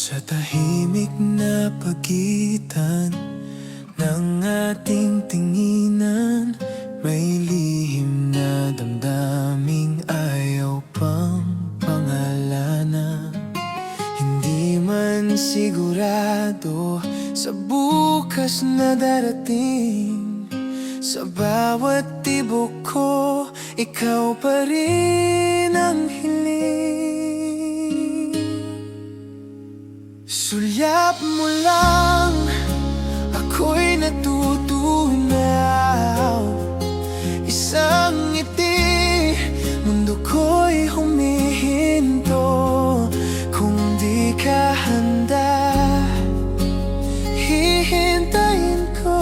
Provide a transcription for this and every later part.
Sa tahimik na pagitan ng ating tinginan, may lihim na damdaming ayaw pang pangalanan. Hindi man sigurado sa bukas na darating, sa bawat tibok ko, ikaw pa rin ang hiling. Sulyap mo lang, ako'y natutunaw. Isang ngiti, mundo ko'y humihinto. Kung di ka handa, hihintayin ko.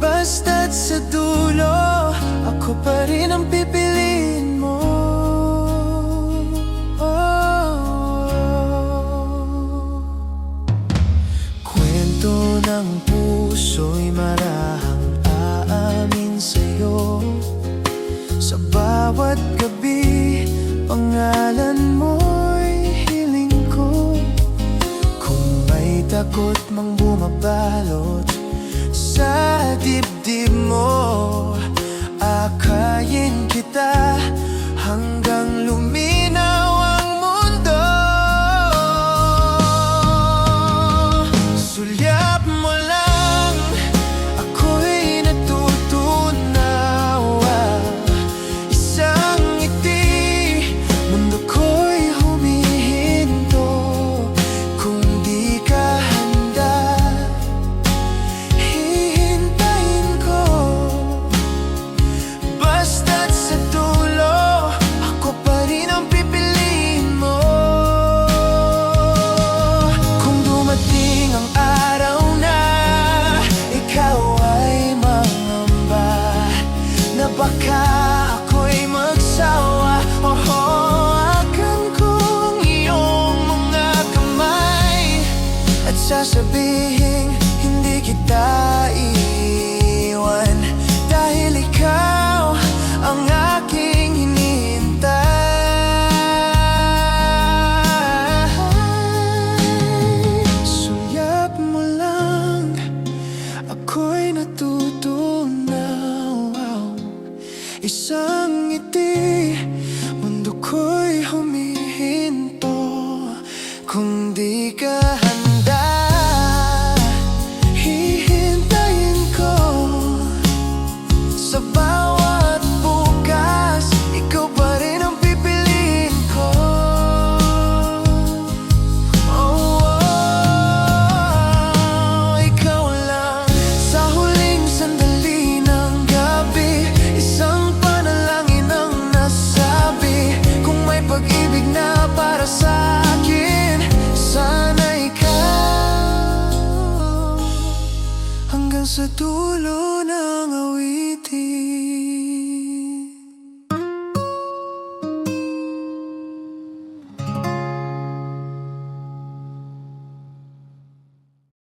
Basta't sa dulo, ako pa rin ang pipiliin mo. Kwento ng puso'y marahang aamin sa'yo. Sa bawat gabi, pangalan mo'y hiling ko. Kung may takot mang bumabalot sa dibdib mo, akayin kita hanggang luminaw ang mundo. Sulyap mo lang, ako'y natutunaw. Isang ngiti, mundo ko'y humihinto. Kung di ka handa, hihintayin ko. Basta't sa dulo, ako pa rin ang pipiliin mo. Kung dumating ang araw na ikaw ay mangamba, na baka ako'y magsawa, hawakan kong iyong mga kamay at sasabihin hindi kita iiwan, dahil ikaw ang aking hinihintay. Sulyap mo lang, ako'y natutunaw. Isang ngiti, mundo ko'y humihinto. Kung di ka handa, hihintayin ko. Sa bawat bukas, ikaw pa rin ang pipiliin ko. Ikaw lang. Sa huling sandali ng gabi, isang panalangin ang nasabi. Kung may pag-ibig na para sa akin, sana ikaw. Hanggang sa dulo ng awitin.